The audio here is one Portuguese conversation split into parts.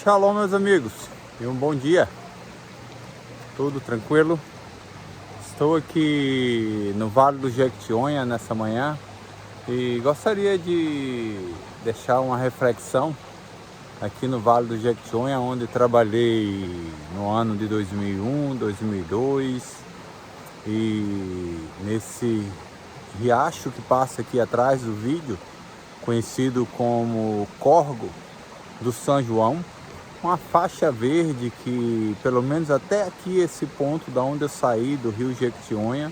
Shalom, meus amigos, e um bom dia. Tudo tranquilo? Estou aqui no Vale do Jequitinhonha nessa manhã e gostaria de deixar uma reflexão aqui no Vale do Jequitinhonha, onde trabalhei no ano de 2001, 2002 e nesse riacho que passa aqui atrás do vídeo, conhecido como Córrego do São João, uma faixa verde que, pelo menos até aqui, esse ponto da onde eu saí do Rio Jequitinhonha,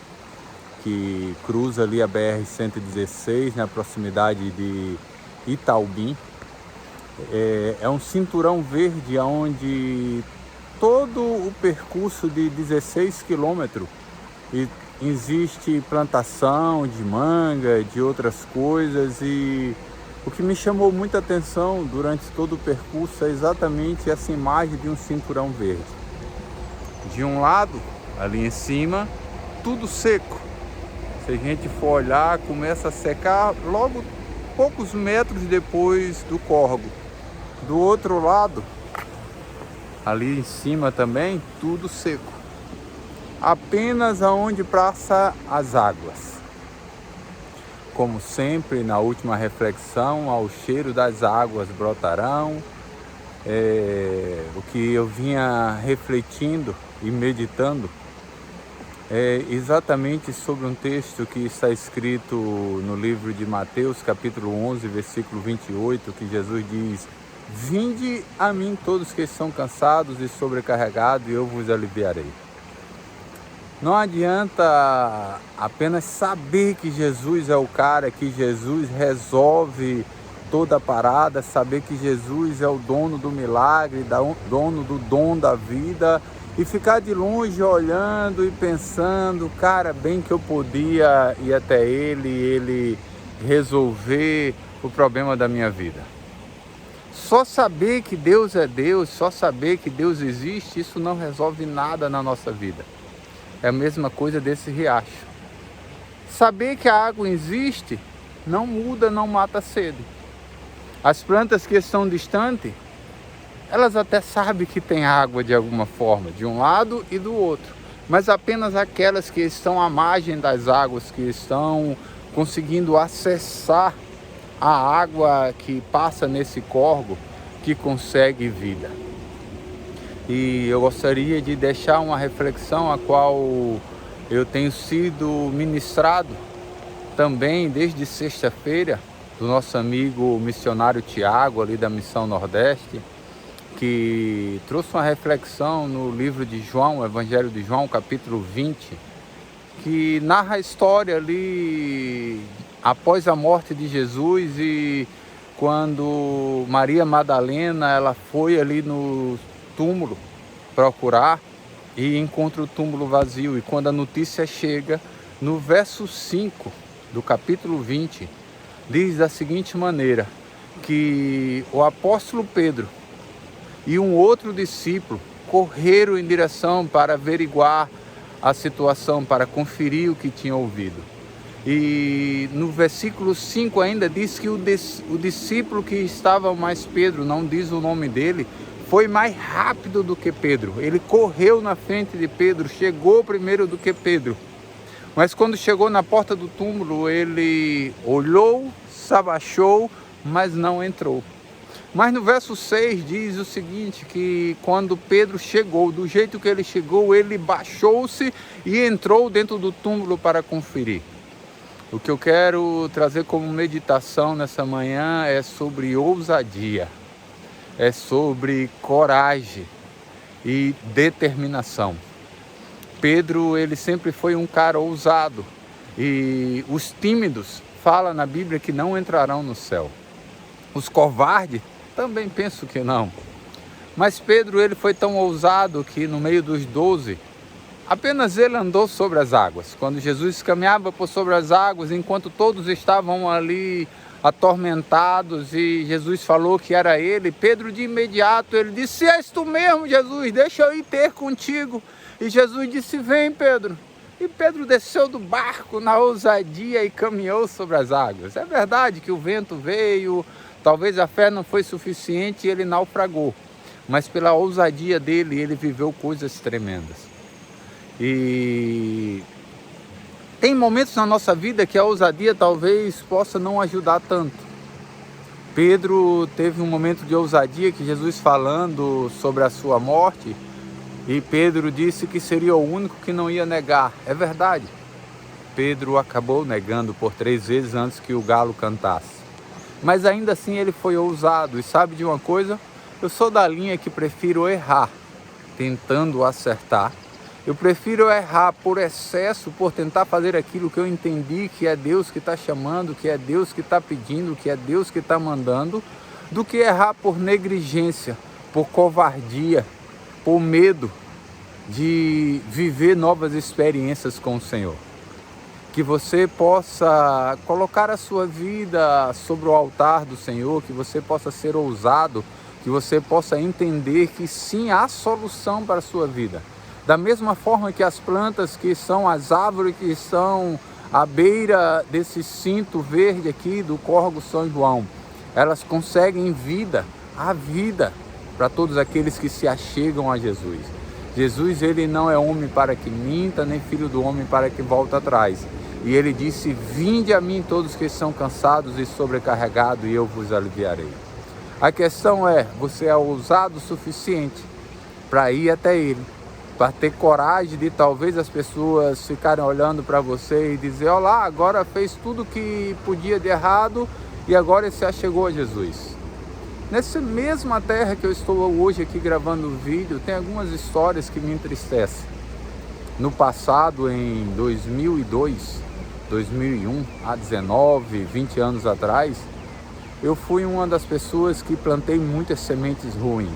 que cruza ali a BR-116, na proximidade de Itaubim, é um cinturão verde onde todo o percurso de 16 quilômetros existe plantação de manga, de outras coisas, e o que me chamou muita atenção durante todo o percurso é exatamente essa imagem de um cinturão verde. De um lado, ali em cima, tudo seco. Se a gente for olhar, começa a secar logo poucos metros depois do córrego. Do outro lado, ali em cima também, tudo seco. Apenas aonde passa as águas. Como sempre, na última reflexão, ao cheiro das águas brotarão. O que eu vinha refletindo e meditando é exatamente sobre um texto que está escrito no livro de Mateus, capítulo 11, versículo 28, que Jesus diz: "Vinde a mim todos que estão cansados e sobrecarregados, e eu vos aliviarei." Não adianta apenas saber que Jesus é o cara, que Jesus resolve toda a parada, saber que Jesus é o dono do milagre, dono do dom da vida, e ficar de longe olhando e pensando, cara, bem que eu podia ir até ele resolver o problema da minha vida. Só saber que Deus é Deus, só saber que Deus existe, isso não resolve nada na nossa vida. É a mesma coisa desse riacho. Saber que a água existe não muda, não mata a sede. As plantas que estão distantes, elas até sabem que tem água de alguma forma, de um lado e do outro. Mas apenas aquelas que estão à margem das águas, que estão conseguindo acessar a água que passa nesse córrego, que consegue vida. E eu gostaria de deixar uma reflexão a qual eu tenho sido ministrado também desde sexta-feira, do nosso amigo missionário Tiago, ali da Missão Nordeste, que trouxe uma reflexão no livro de João, Evangelho de João, capítulo 20, que narra a história ali após a morte de Jesus, e quando Maria Madalena ela foi ali no túmulo procurar e encontra o túmulo vazio. E quando a notícia chega, no verso 5 do capítulo 20, diz da seguinte maneira, que o apóstolo Pedro e um outro discípulo correram em direção para averiguar a situação, para conferir o que tinham ouvido. E no versículo 5 ainda diz que o discípulo que estava mais Pedro, não diz o nome dele, foi mais rápido do que Pedro. Ele correu na frente de Pedro, chegou primeiro do que Pedro. Mas quando chegou na porta do túmulo, ele olhou, se abaixou, mas não entrou. Mas no verso 6 diz o seguinte, que quando Pedro chegou, do jeito que ele chegou, ele baixou-se e entrou dentro do túmulo para conferir. O que eu quero trazer como meditação nessa manhã é sobre ousadia. É sobre coragem e determinação. Pedro, ele sempre foi um cara ousado, e os tímidos, fala na Bíblia que não entrarão no céu. Os covardes, também penso que não. Mas Pedro, ele foi tão ousado que no meio dos 12, apenas ele andou sobre as águas. Quando Jesus caminhava por sobre as águas, enquanto todos estavam ali atormentados e Jesus falou que era ele, Pedro de imediato, ele disse: "Se és tu mesmo, Jesus, deixa eu ir ter contigo." E Jesus disse: "Vem, Pedro." E Pedro desceu do barco na ousadia e caminhou sobre as águas. É verdade que o vento veio, talvez a fé não foi suficiente e ele naufragou. mas pela ousadia dele, ele viveu coisas tremendas. E tem momentos na nossa vida que a ousadia talvez possa não ajudar tanto. Pedro teve um momento de ousadia que Jesus falando sobre a sua morte, e Pedro disse que seria o único que não ia negar. É verdade. Pedro acabou negando por 3 vezes antes que o galo cantasse. Mas ainda assim ele foi ousado. E sabe de uma coisa? Eu sou da linha que prefiro errar tentando acertar. Eu prefiro errar por excesso, por tentar fazer aquilo que eu entendi que é Deus que está chamando, que é Deus que está pedindo, que é Deus que está mandando, do que errar por negligência, por covardia, por medo de viver novas experiências com o Senhor. Que você possa colocar a sua vida sobre o altar do Senhor, que você possa ser ousado, que você possa entender que sim, há solução para a sua vida. Da mesma forma que as plantas, que são as árvores que estão à beira desse cinto verde aqui do Córrego São João, elas conseguem vida, a vida para todos aqueles que se achegam a Jesus. Jesus, ele não é homem para que minta, nem filho do homem para que volte atrás. E ele disse: vinde a mim todos que são cansados e sobrecarregados, e eu vos aliviarei. A questão é, você é ousado o suficiente para ir até ele, para ter coragem de talvez as pessoas ficarem olhando para você e dizer: olha lá, agora fez tudo que podia de errado e agora se achegou a Jesus. Nessa mesma terra que eu estou hoje aqui gravando o vídeo, tem algumas histórias que me entristecem. No passado, em 2002, 2001, há 19, 20 anos atrás, eu fui uma das pessoas que plantei muitas sementes ruins.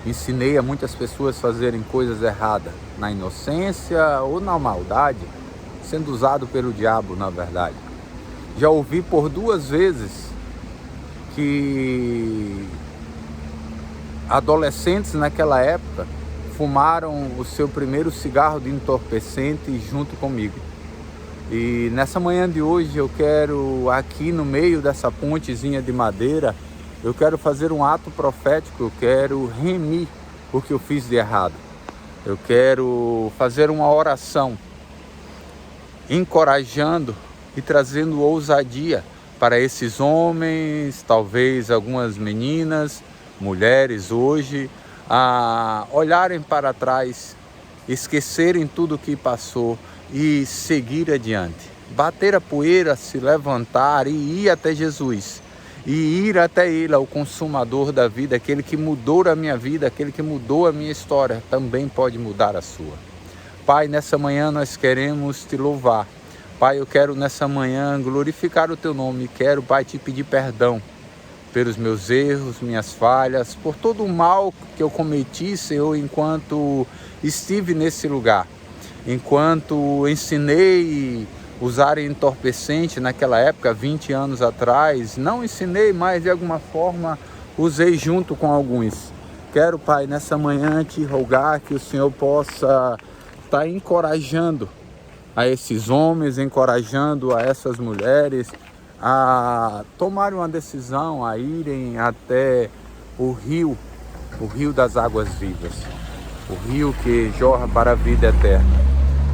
Ensinei a muitas pessoas a fazerem coisas erradas, na inocência ou na maldade, sendo usado pelo diabo, na verdade. Já ouvi por 2 vezes que adolescentes naquela época fumaram o seu primeiro cigarro de entorpecente junto comigo. E nessa manhã de hoje eu quero, aqui no meio dessa pontezinha de madeira, eu quero fazer um ato profético, eu quero remir o que eu fiz de errado. Eu quero fazer uma oração, encorajando e trazendo ousadia para esses homens, talvez algumas meninas, mulheres hoje, a olharem para trás, esquecerem tudo o que passou e seguir adiante. Bater a poeira, se levantar e ir até Jesus. E ir até Ele, ao consumador da vida, aquele que mudou a minha vida, aquele que mudou a minha história, também pode mudar a sua. Pai, nessa manhã nós queremos te louvar. Pai, eu quero nessa manhã glorificar o teu nome. Quero, Pai, te pedir perdão pelos meus erros, minhas falhas, por todo o mal que eu cometi, Senhor, enquanto estive nesse lugar. Enquanto ensinei usar entorpecente naquela época, 20 anos atrás, não ensinei, mas de alguma forma usei junto com alguns. Quero, Pai, nessa manhã te rogar que o Senhor possa estar encorajando a esses homens, encorajando a essas mulheres a tomarem uma decisão, a irem até o rio das águas vivas, o rio que jorra para a vida eterna.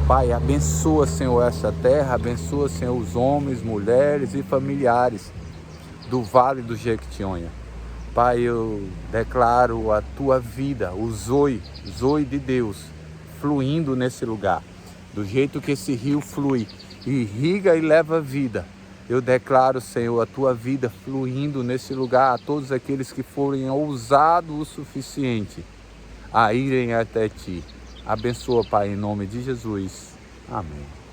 Pai, abençoa, Senhor, essa terra, abençoa, Senhor, os homens, mulheres e familiares do Vale do Jequitinhonha. Pai, eu declaro a tua vida, o Zoe de Deus, fluindo nesse lugar. Do jeito que esse rio flui, irriga e leva vida. Eu declaro, Senhor, a tua vida fluindo nesse lugar a todos aqueles que forem ousados o suficiente a irem até ti. Abençoa, Pai, em nome de Jesus. Amém.